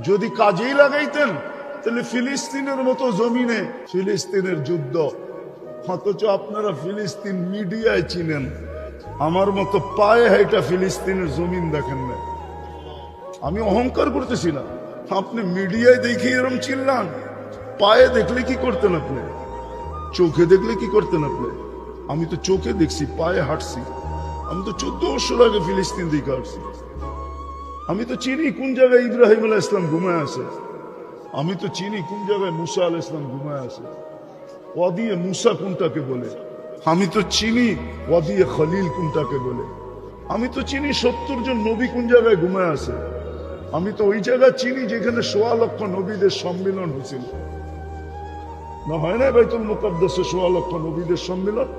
যদি কাজেই লাগাইতেন তাহলে ফিলিস্তিনের মতো জমিনে ফিলিস্তিনের যুদ্ধ, অথচ আপনারা ফিলিস্তিন মিডিয়ায় চিনেন, আমার মতো পায়ে হাইটা ফিলিস্তিনের জমিন দেখেন না। আমি অহংকার করতেছি না, আপনি মিডিয়ায় দেখে এরম চিনলাম, পায়ে দেখলে কি করতেন আপনি, চোখে দেখলে কি করতেন আপনি? আমি তো চোখে দেখছি, পায়ে হাঁটছি। আমি তো 14 বছর আগে ফিলিস্তিন দিকে হাঁটছি। আমি তো চিনি কোন জায়গায় ইব্রাহিম আলাইহিস সালাম ঘুমায় আছে, আমি তো চিনি কোন জায়গায় মুসা আলাইহিস সালাম ঘুমায় আছে। ওয়াদিয়ে মুসা কোনটাকে বলে, আমি তো চিনি ওয়াদিয়ে খলিল কোনটাকে বলে। আমি তো চিনি 70 জন নবী কোন জায়গায় ঘুমায় আছে। আমি তো ওই জায়গা চিনি যেখানে 1.25 লক্ষ নবীদের সম্মিলন হয়েছিল। না হয় না বাইতুল মুকাদ্দাসে 1.25 লক্ষ নবীদের সম্মিলন?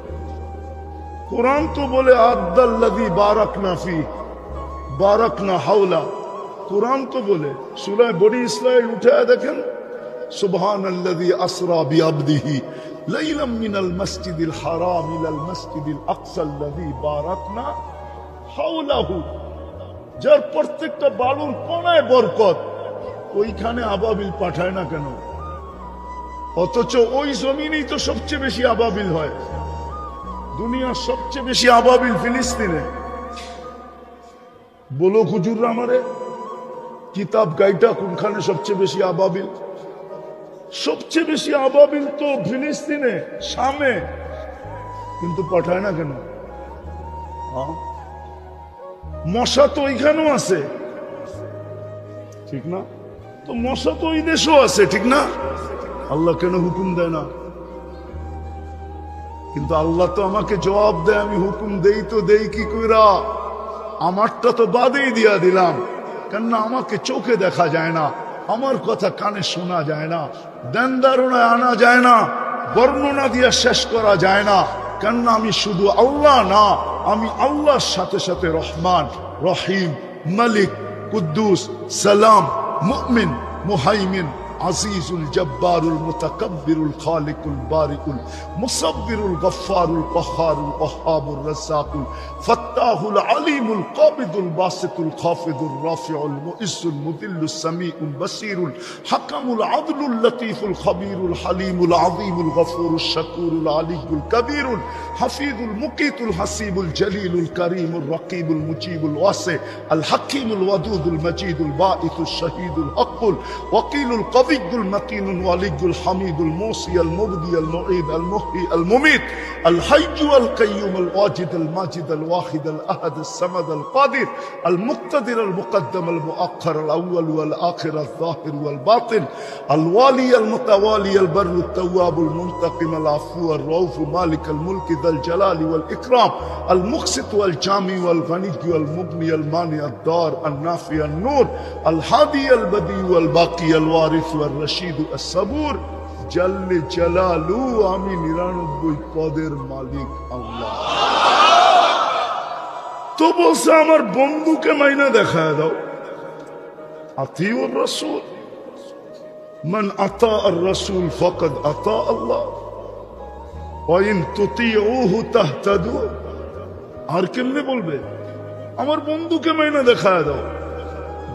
কোরআন তো বলে আদাল্লাযী বারাকনা ফি বারাকনা হাওলা। কোরআন তো বলে, সূরা বনি ইসরাঈল উঠায় দেখেন, সুবহানাল্লাযী আসরা বিআবদিহি লাইলাম মিনাল মাসজিদিল হারাম ইলাল মাসজিদিল আকসাল্লাযী বারাকনা হাওলাহু। যার প্রত্যেকটা বালুর কোণায় বরকত, ওইখানে আবাবিল পাঠায় না কেন? অথচ ওই জমিনেই তো সবচেয়ে বেশি আবাবিল হয়। দুনিয়ার সবচেয়ে বেশি আবাবিল ফিলিস্তিনে। বলো হুজুররা আমারে, কিতাব গাইটা কোনখানে সবচেয়ে বেশি আবাবিল? সবচেয়ে বেশি আবাবিল তো ফিলিস্তিনে, শামে, কিন্তু পাঠায় না কেন? মশা তো ওইখানেও আছে, ঠিক না? তো মশা তো ওই দেশও আছে, ঠিক না? আল্লাহ কেন হুকুম দেয় না? কিন্তু আল্লাহ তো আমাকে জবাব দেয়, আমি হুকুম দেই তো দেই কি কইরা? আমারটা তো বাদেই দিয়া দিলাম, কেননা আমাকে চোখে দেখা যায় না, আমার কথা কানে শোনা যায় না, দেন ধারণায় আনা যায় না, বর্ণনা দিয়া শেষ করা যায় না। কেননা আমি শুধু আল্লাহ না, আমি আল্লাহর সাথে সাথে রহমান, রহিম, মালিক, কুদ্দুস, সালাম, মুমিন, মুহাইমিন, আজিজুল জব্বারুল মুতাকাব্বিরুল খালিকুল বারিকুল মুসাব্বিরুল গফফারুল কহ্হারুল ওয়াহ্হাবুর রাজ্জাকুল ফাত্তাহুল আলিমুল কাবিদুল বাসিতুল খাফিদুর রাফিউল মুইজ্জুল মুদিল্লুস সামিউল বাসীরুল হাকামুল আদলুল লতীফুল খবীরুল হালিমুল আযীমুল গফুরুশ শাকুরুল আলিয়ুল কবীরুল হাফিজুল মুকিতুল হাসিবুল জলিলুল করিমুর রকিবুল মুজিবুল ওয়াসি আল হাকিমুল ওয়াদুদুল মজিদুল বাঈতুশ শহীদুল হকুল ওয়াকিলুল القوي المتين الولي الحميد الموصي المبدي المعيد المحيي المميت الحي القيوم الواجد الماجد الواحد الأحد الصمد القادر المقتدر المقدم المؤخر الأول والآخر الظاهر والباطن الوالي المتوالي البر التواب المنتقم العفو الرؤوف مالك الملك ذا الجلال والإكرام المقسط والجامع والغني والمغني المانع الدار النافع النور الهادي البديع والباقي الوارث والرشيد الصبور جل جلاله আমি 99 পদের মালিক আল্লাহ। তো বলছে আমার বন্ধুকে মাইনা দেখায় দাও, আতিউর রাসূল, মান আতা আর রাসূল ফাকাদ আতা আল্লাহ ওয়া ইন তুতিউহু তাহতাদু। আর কেমনে বলবে আমার বন্ধুকে মাইনা দেখায় দাও?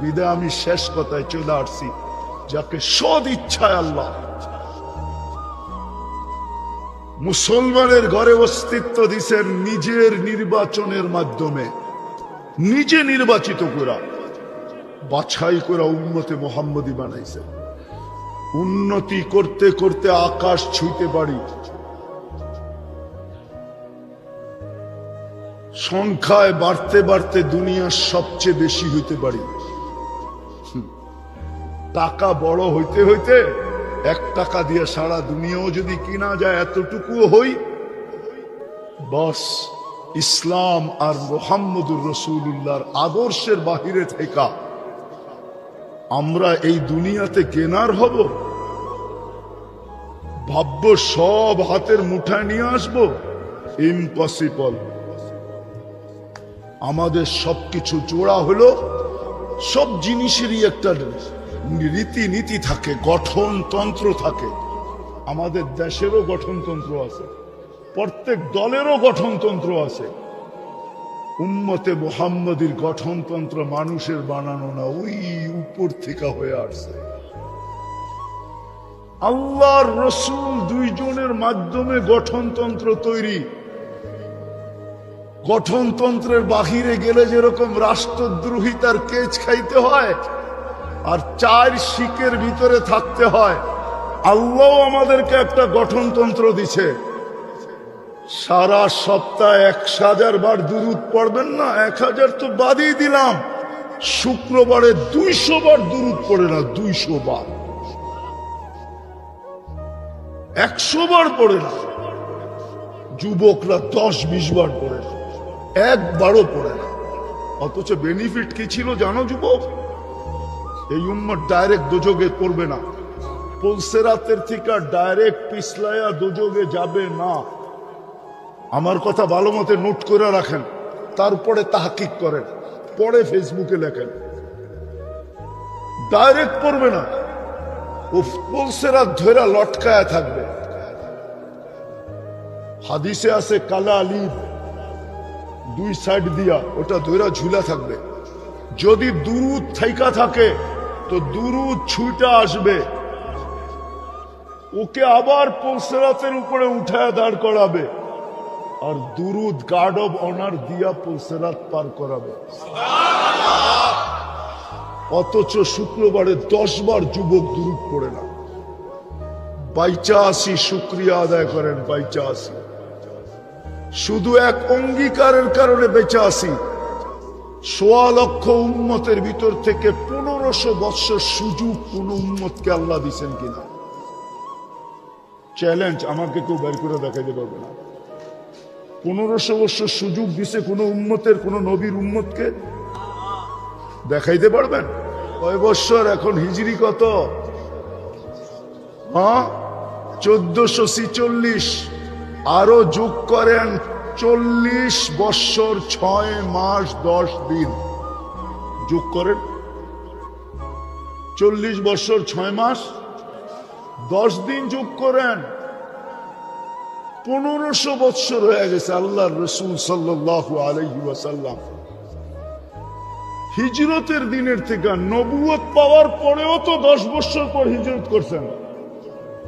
বিদা আমি শেষ কথায় চলে আসছি, যাকে সদ ইচ্ছায় আল্লাহ মুসলমানের ঘরে অস্তিত্ব দিছেন নিজের নির্বাচনের মাধ্যমে, নিজে নির্বাচিত করা, বাছাই করা উম্মতে মুহাম্মদী বানাইছে। উন্নতি করতে করতে আকাশ ছুঁইতে পারি, সংখ্যায় বাড়তে বাড়তে দুনিয়ার সবচেয়ে বেশি হইতে পারি, টাকা বড় হইতে হইতে 1 টাকা দিয়ে সারা দুনিয়াও যদি কিনা যায় এতটুকুও হই। বস ইসলাম আর মুহাম্মদুর রাসূলুল্লাহর আদর্শের বাহিরে থেকে আমরা এই দুনিয়াতে কেনার হব? ভাববো সব হাতের মুঠায় নিয়ে আসবো? ইম্পসিবল। আমাদের সবকিছু জোড়া হলো, সব জিনিসেরই একটা রীতিনীতি থাকে, গঠনতন্ত্র থাকে। আমাদের দেশেরও গঠনতন্ত্র আছে, প্রত্যেক দলেরও গঠনতন্ত্র আছে। উম্মতে মুহাম্মদীর গঠনতন্ত্র মানুষের বানানো না, ওই উপর থেকে হয়ে আসছে। আল্লাহর রসুল দুইজনের মাধ্যমে গঠনতন্ত্র তৈরি। গঠনতন্ত্রের বাহিরে গেলে যেরকম রাষ্ট্রদ্রোহিতার কেচ খাইতে হয় আর 4 শিকের ভিতরে থাকতে হয়, আল্লাহ আমাদেরকে একটা গঠনতন্ত্র দিছে। সারা সপ্তাহে 1000 বার দুরূদ পড়বেন না, 1000 তো বাদই দিলাম, শুক্রবারে 200 বার দুরূদ পড়ে না, 200 বার, 100 বার পড়ে না। যুবকরা 10-20 বার পড়ে না, একবারও পড়ে না। অথচ বেনিফিট কি ছিল জানো যুবক? এই উম্মত ডাইরেক্ট দোজগে পড়বে না, পুলসেরাতের থেকে ডাইরেক্ট পিছলায়া দোজগে যাবে না। আমার কথা ভালো মতে নোট করে রাখেন, তারপরে তাহকিক করেন, পরে ফেসবুকে লেখেন। ডাইরেক্ট পড়বে না, ও পুলসেরাত ধরে লটকায়া থাকবে। হাদিসে আছে কালা আলিফ 2 সাইড দিয়া ওটা ধরে ঝুলা থাকবে। যদি দুরূদ থাইকা থাকে তো দুরূদ ছুঁটা আসবে, ওকে আবার পুলসেরাতের উপরে উঠায় দাঁড় করাবে, আর দুরূদ গার্ড অব অনার দিয়া পুলসেরাত পার করাবে। অথচ শুক্রবারে 10 বার যুবক দুরূদ পড়ে না। 85 শুকরিয়া আদায় করেন, 85। শুধু এক অঙ্গীকারের কারণে বেঁচে আসি। 1.25 লক্ষ উম্মতের ভিতর থেকে 1500 বৎসর সুযোগ কোন উম্মতকে আল্লাহ দিচ্ছেন কিনা? চ্যালেঞ্জ, আমাকে কেউ বের করে দেখাইতে পারবে না। 1500 বৎসর সুযোগ দিছে কোন উম্মতের, কোন নবীর উম্মতকে? দেখাইতে পারবেন? কয় বৎসর এখন? হিজরি কত? 1446। আরো যোগ করেন 40 বৎসর 6 মাস 10 দিন। যোগ করেন 40 বৎসর 6 মাস 10 দিন যোগ করেন, 1500 বৎসর হয়ে গেছে। আল্লাহর রাসূল সাল্লাল্লাহু আলাইহি ওয়াসাল্লাম হিজরতের দিনের থেকে নবুয়ত পাওয়ার পরেও তো 10 বৎসর পর হিজরত করছেন।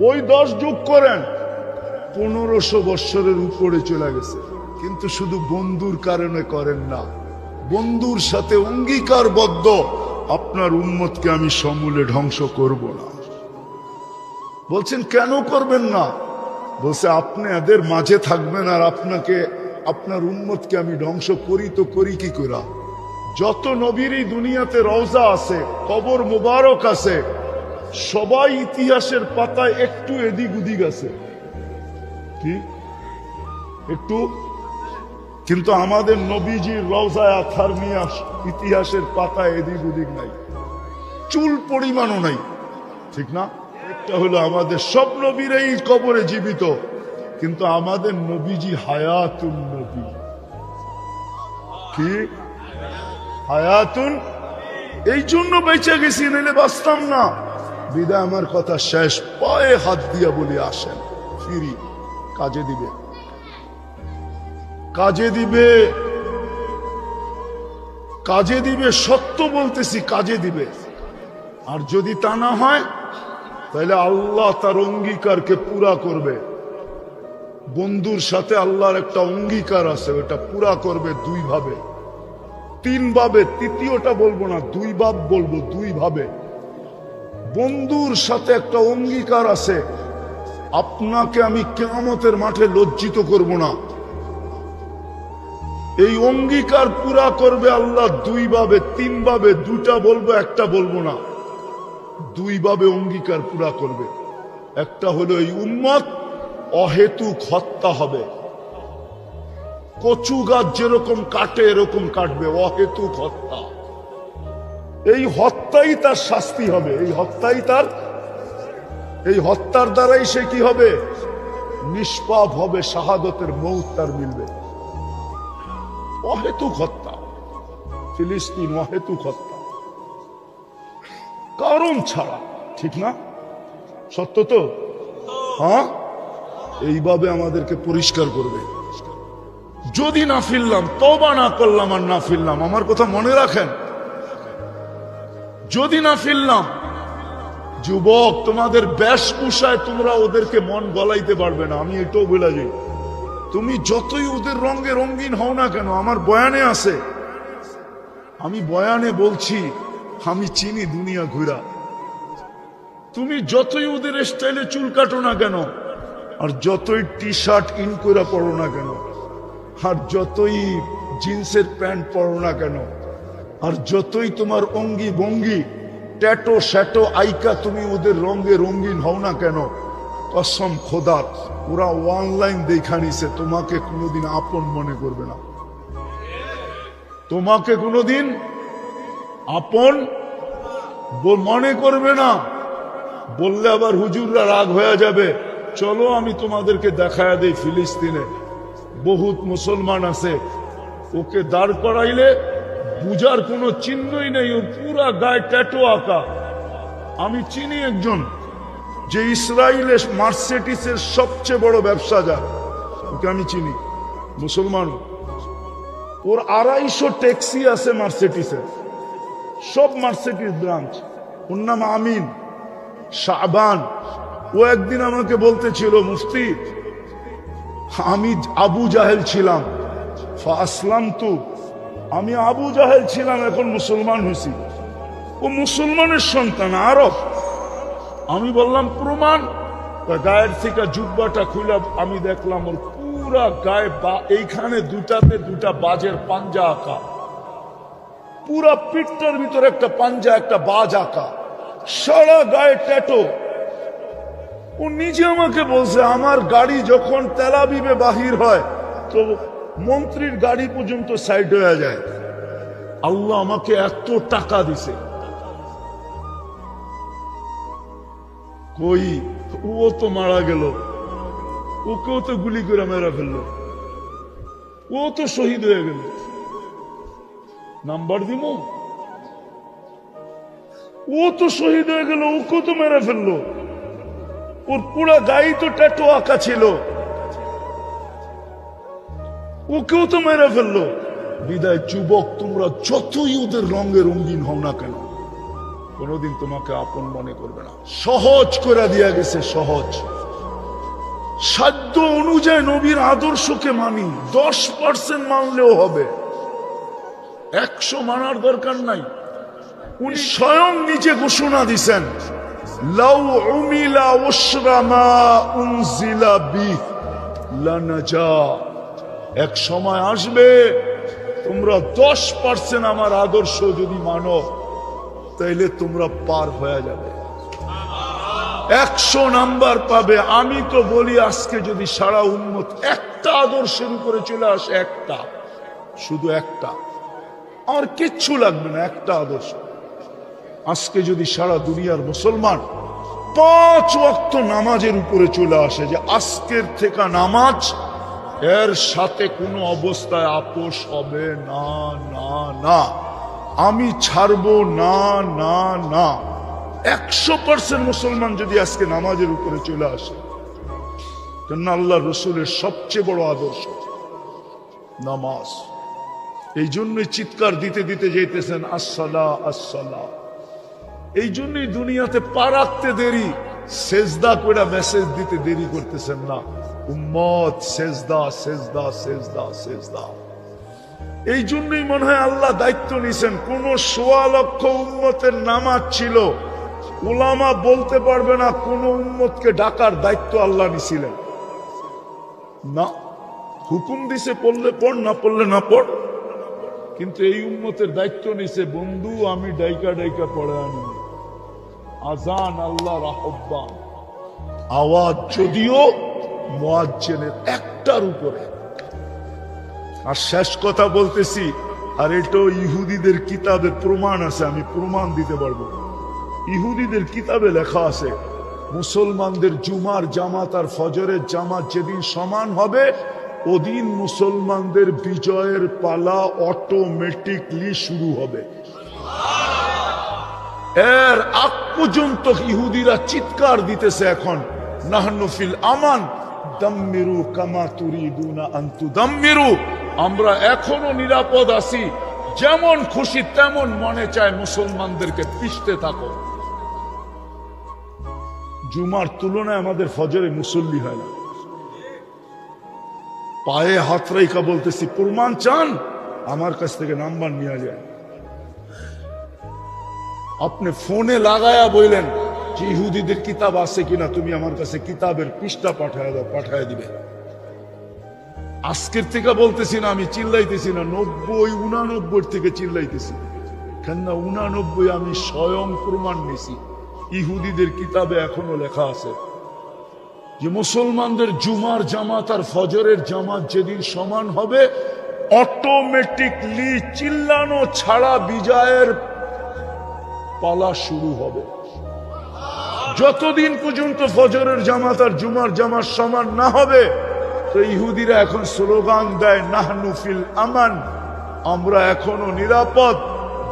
ওই 10 যোগ করেন, 1500 বৎসরের উপরে চলে গেছে। কিন্তু শুধু বন্ধুর কারণে করেন না, বন্ধুর সাথে অঙ্গীকারবদ্ধ, আপনার উম্মতকে আমি সমূলে ধ্বংস করব না। বলছেন কেন করবেন না? বলছে আপনি এদের মাঝে থাকবেন আর আপনাকে, আপনার উম্মতকে আমি ধ্বংস করি তো করি কি করে? যত নবীর এই দুনিয়াতে রওজা আছে, কবর মুবারক আছে, সবাই ইতিহাসের পাতায় একটু এদিক উদিক আছে, কি একটু। কিন্তু আমাদের নবীজির রওজায় আথার নিয়ে ইতিহাসের পাতায় এদিক উদিক নাই, চুল পরিমাণও নাই, ঠিক না? একটা হলো আমাদের সব নবীরাই কবরে জীবিত, কিন্তু আমাদের নবীজি হায়াতুন নবী। কি হায়াতুন? এই জন্য বেঁচে গেছি, নাইলে বাঁচতাম না। বিদায় আমার কথা শেষ। পায়ে হাত দিয়া বলি আসেন, ফিরি, কাজে দিবে, কাজে দিবে, কাজে দিবে। সত্য বলতেছি, কাজে দিবে। আর যদি তা না হয় তাহলে আল্লাহ তার অঙ্গীকারকে পুরা করবে। বন্ধুর সাথে আল্লাহর একটা অঙ্গীকার আছে, ওটা পুরা করবে 2 ভাবে, 3 ভাবে। তৃতীয়টা বলবো না, 2 ভাব বলবো, 2 ভাবে। বন্ধুর সাথে একটা অঙ্গীকার আছে, আপনাকে আমি কিয়ামতের মাঠে লজ্জিত করব না। এই অঙ্গীকার পুরা করবে আল্লাহ 2 ভাবে, 3 ভাবে। 2টা বলবো, একটা বলবো না। 2 ভাবে অঙ্গীকার পুরা করবে। একটা হলো এই উম্মত অহেতুক হত্যা হবে, কচু গাছ যেরকম কাটে এরকম কাটবে, অহেতুক হত্যা। এই হত্যাই তার শাস্তি হবে, এই হত্যাই তার, এই হত্যার দ্বারাই সে কি হবে? নিষ্পাপ হবে, শাহাদতের মৌত তার মিলবে। অহেতুক হত্যা, ফিলিস্তিন অহেতুক হত্যা, কারণ ছাড়া, ঠিক না? সত্য তো? হ্যাঁ, এইভাবে আমাদেরকে পরিষ্কার করবে। যদি না ফিরলাম, তওবা না করলাম আর না ফিরলাম, আমার কথা মনে রাখেন, যদি না ফিরলাম, যুবক তোমাদের বেশভূষায় তোমরা ওদেরকে মন গলাইতে পারবে না, আমি এটাও বলে যাই। তুমি যতই ওদের রঙে রঙিন হও না কেন, আমার বয়ানে আছে, আমি বয়ানে বলছি, আমি চিনি দুনিয়া ঘুরা। তুমি যতই ওদের স্টাইলে চুল কাটো না কেন, আর যতই টি শার্ট ইন করে পড়ো না কেন, আর যতই জিন্সের প্যান্ট পরো না কেন, আর যতই তোমার অঙ্গি ভঙ্গি ট্যাটো শ্যাটো আইকা তুমি ওদের রঙে রঙিন হও না কেন, কসম খোদার, ওরা অনলাইন দেখা নিছে, তোমাকে কোনোদিন আপন মনে করবে না, তোমাকে কোনোদিন আপন মনে করবে না। বললে আবার হুজুররা রাগ হয়ে যাবে। চলো আমি তোমাদেরকে দেখায়া দেই, ফিলিস্তিনে বহুত মুসলমান আছে, ওকে দাঁড় করাইলে বুঝার কোনো চিহ্নই নেই, ওর পুরা গায়ে ট্যাটু আঁকা। আমি চিনি একজন, যে ইসরায়েলের মার্সিডিসের সবচেয়ে বড় ব্যবসাদার, ওকে আমি চিনি, মুসলমান। ওর 250 ট্যাক্সি আছে মার্সিডিসের, সব মার্সিডিস ব্রাঞ্চ। ওর নাম আমিন শাবান। ও একদিন আমাকে বলতেছিল, মুফতি আমি আবু জাহেল ছিলাম, ফাসলামতু, আমি আবু জাহেল ছিলাম, এখন মুসলমান হয়েছি। ও মুসলমানের সন্তান, আরব। আমি বললাম প্রমাণ? গায়ের থেকে জুব্বাটা খুলে আমি দেখলাম ওর পুরা গায়ে এইখানে দুটাতে দুটা বাজের পাঞ্জা আঁকা, পুরা পিঠটার ভিতরে একটা পাঞ্জা একটা বাজ আঁকা, সারা গায়ে ট্যাটো। ও নিজে আমাকে বলছে, আমার গাড়ি যখন তেল আবিবে বাহির হয় তো মন্ত্রীর গাড়ি পর্যন্ত সাইড হয়ে যায়। আল্লাহ আমাকে এত টাকা দিছে। কই, ও তো মারা গেল, ওকেও তো গুলি করে মেরা ফেললো, ও তো শহীদ হয়ে গেল। নাম্বার দিব, ও তো শহীদ হয়ে গেল, ওকেও তো মেরে ফেললো, ওর পুরা গায়ে তো ট্যাটু আঁকা ছিল, ওকেও তো মেরে ফেললো। বিদায় যুবক, তোমরা যতই ওদের রঙে রঙিন হও না কেন, কোনদিন তোমাকে আপন মনে করবে না। সহজ করে দিয়া গেছে, সহজ। সাধ্য অনুযায়ী নবীর আদর্শকে মানি, 10% মানলেও হবে, 100 মানার দরকার নাই। উনি স্বয়ং নিজে ঘোষণা দিছেন, লাউ উমিলা উশরা মা উনজিলা বিহি লানাজা। এক সময় আসবে তোমরা 10% আমার আদর্শ যদি মানো, তাইলে তোমরা পার হয়ে যাবে, 100 নাম্বার পাবে। আমি তো বলি, আজকে যদি সারা উম্মত একটা আদর্শের উপরে চলে আসে, একটা, শুধু একটা, আর কিচ্ছু লাগবে না, একটা আদর্শ। আজকে যদি সারা দুনিয়ার মুসলমান 5 ওয়াক্ত নামাজের উপরে চলে আসে, যে আজকের থেকে নামাজ এর সাথে কোনো অবস্থায় আপোষ হবে না, না না, আমি ছাড়বো না, না না, 100% মুসলমান যদি আজকে নামাজের উপরে চলে আসে, কেন আল্লাহ রসুলের সবচেয়ে বড় আদর্শ নামাজ। এই জন্যই চিৎকার দিতে দিতে যেতেছেন আসসালা আসসালা। এই জন্যই দুনিয়াতে পা রাখতে দেরি, সেজদা করে মেসেজ দিতে দেরি করতেছেন না। উম্মত সেজদা সেজদা সেজদা সেজদা। এই জন্যই মনে হয় আল্লাহ দায়িত্ব নিছেন। কোন 1.25 লক্ষ উম্মতের নামাজ ছিল, উলামা বলতে পারবে না কোন উম্মতকে ডাকার দায়িত্ব আল্লাহ নিছিলেন না। হুকুম দিছে, পড়লে পড়, না পড়লে না পড়। কিন্তু এই উম্মতের দায়িত্ব নিছে, বন্ধু আমি ডাইকা ডাইকা পড়ে আনি। আজান আল্লাহর আহ্বান, আওয়াজ যদিও মুয়াজ্জিনের একটার উপরে। আর শেষ কথা বলতেছি, আর এটাও ইহুদিদের কিতাবে প্রমাণ আছে, আমি প্রমাণ দিতে পারবো। ইহুদিদের কিতাবে লেখা আছে, মুসলমানদের জুমার জামাত আর ফজরের জামাত যেদিন সমান হবে, ওদিন মুসলমানদের বিজয়ের পালা অটোমেটিকলি শুরু হবে। এর আগ পর্যন্ত ইহুদিরা চিৎকার দিতেছে এখন, নাহনু ফিল আমান দাম্মিরু কামা তুরিদুনা আন তুদাম্মিরু। আমরা এখনো নিরাপদ আছি। যেমন খুশি তেমন মনে চায় মুসলমানদেরকে পিষতে থাকো। জুমার তুলনায় আমাদের ফজরে মুসল্লি হয় না। পায়ে হাত রাইখা বলতেছি, প্রমাণ চান আমার কাছ থেকে নাম্বার নিয়ে যায়। আপনি ফোনে লাগায়া বললেন যে ইহুদিদের কিতাব আছে কিনা, তুমি আমার কাছে কিতাবের পৃষ্ঠা পাঠায় দাও, পাঠায় দিবে। আজকের থেকে বলতেছি না, আমি চিল্লাইতেছি না, 90-89 থেকে চিল্লাইতেছি। কেননা 89 আমি স্বয়ং প্রমাণ নিছি। ইহুদিদের কিতাবে এখনো লেখা আছে যে মুসলমানদের জুমার জামাত আর ফজরের জামাত যেদিন সমান হবে, অটোমেটিকলি চিল্লানো ছাড়া বিজয়ের পালা শুরু হবে। যতদিন পর্যন্ত ফজরের জামাত আর জুমার জামাত সমান না হবে, তো ইহুদিরা এখন স্লোগান দেয় নাহনু ফিল আমান, আমরা এখনো নিরাপদ।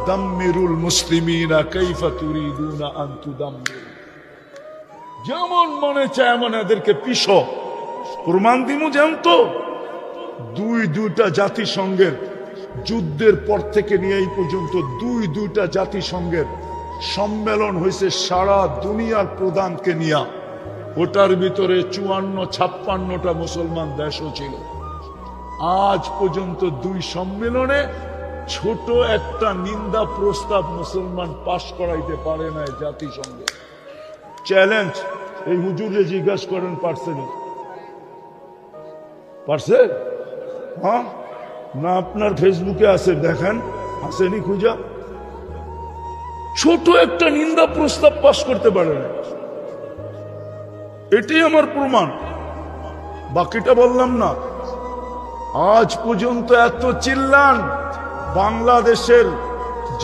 দাম্মিরুল মুসলিমিনা কাইফা তুরিদুনা আন তুদাম্মিরু, যেমন মনে চায় এমন এদেরকে পিষো। প্রমাণ দিমু জানত দুইটা জাতিসংঘের যুদ্ধের পর থেকে নিয়ে এই পর্যন্ত দুইটা জাতিসংঘের সম্মেলন হয়েছে সারা দুনিয়ার প্রধানকে নিয়ে। ওটার ভিতরে 54-56টা মুসলমান দেশও ছিল। আজ পর্যন্ত 2 সম্মেলনে ছোট একটা নিন্দা প্রস্তাব মুসলমান পাশ করাইতে পারে না জাতিসংঘে। চ্যালেঞ্জ, এই হুজুরে জিজ্ঞাসা করেন পারছেনি? পারছে? হ্যাঁ না, আপনার ফেসবুকে আছে, দেখেন আসেনি খুঁজা। ছোট একটা নিন্দা প্রস্তাব পাশ করতে পারে না। এটাই আমার প্রমাণ, বাকিটা বললাম না। আজ পর্যন্ত এত চিল্লান, বাংলাদেশের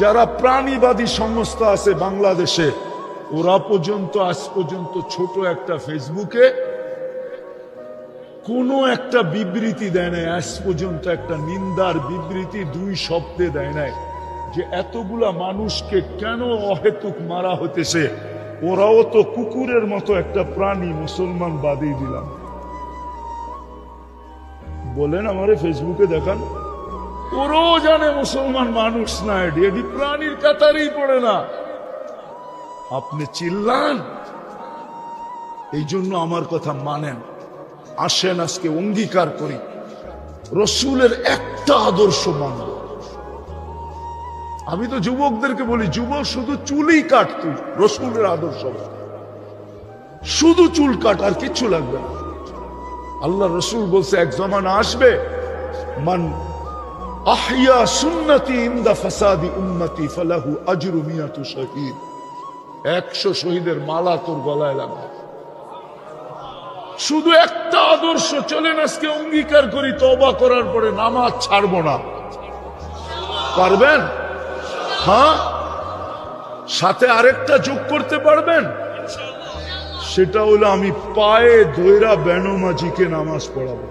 যারা প্রাণীবাদী সংস্থা আছে বাংলাদেশে, ওরা পর্যন্ত আজ পর্যন্ত ছোট একটা ফেসবুকে কোনো একটা বিবৃতি দেয় নাই। আজ পর্যন্ত একটা নিন্দার বিবৃতি 2 শব্দে দেয় নাই যে এতগুলা মানুষকে কেন অহেতুক মারা হতেছে। ওরাও তো কুকুরের মতো একটা প্রাণী, মুসলমান বাদই দিলাম। বলেন আমারে ফেসবুকে দেখান, ওরাও জানে মুসলমান মানুষ না, এটি প্রাণীর কাতারেই পড়ে না। আপনি চিল্লান, এই জন্য আমার কথা মানেন। আসেন আজকে অঙ্গীকার করি রসুলের একটা আদর্শ মানব। আমি তো যুবকদেরকে বলি, যুবক শুধু চুলই কাট, তুই রসুলের আদর্শ শুধু চুল কাট, আর কিচ্ছু লাগবে না। আল্লাহ রসুল বলছে এক জমানা আসবে, মান আহইয়া সুন্নতি ইনদা ফাসাদি উম্মতি ফালাহু আজরু মিয়াতু শহীদ। 100 শহীদের মালা তোর গলায় লাগবে। শুধু একটা আদর্শ। চলেন আজকে অঙ্গীকার করি, তওবা করার পরে নামাজ ছাড়বো না। পারবেন? হ্যাঁ, সাথে আরেকটা যোগ করতে পারবেন? সেটা হলো আমি পায়ে ধইরা বেনমাজিকে নামাজ পড়াবো।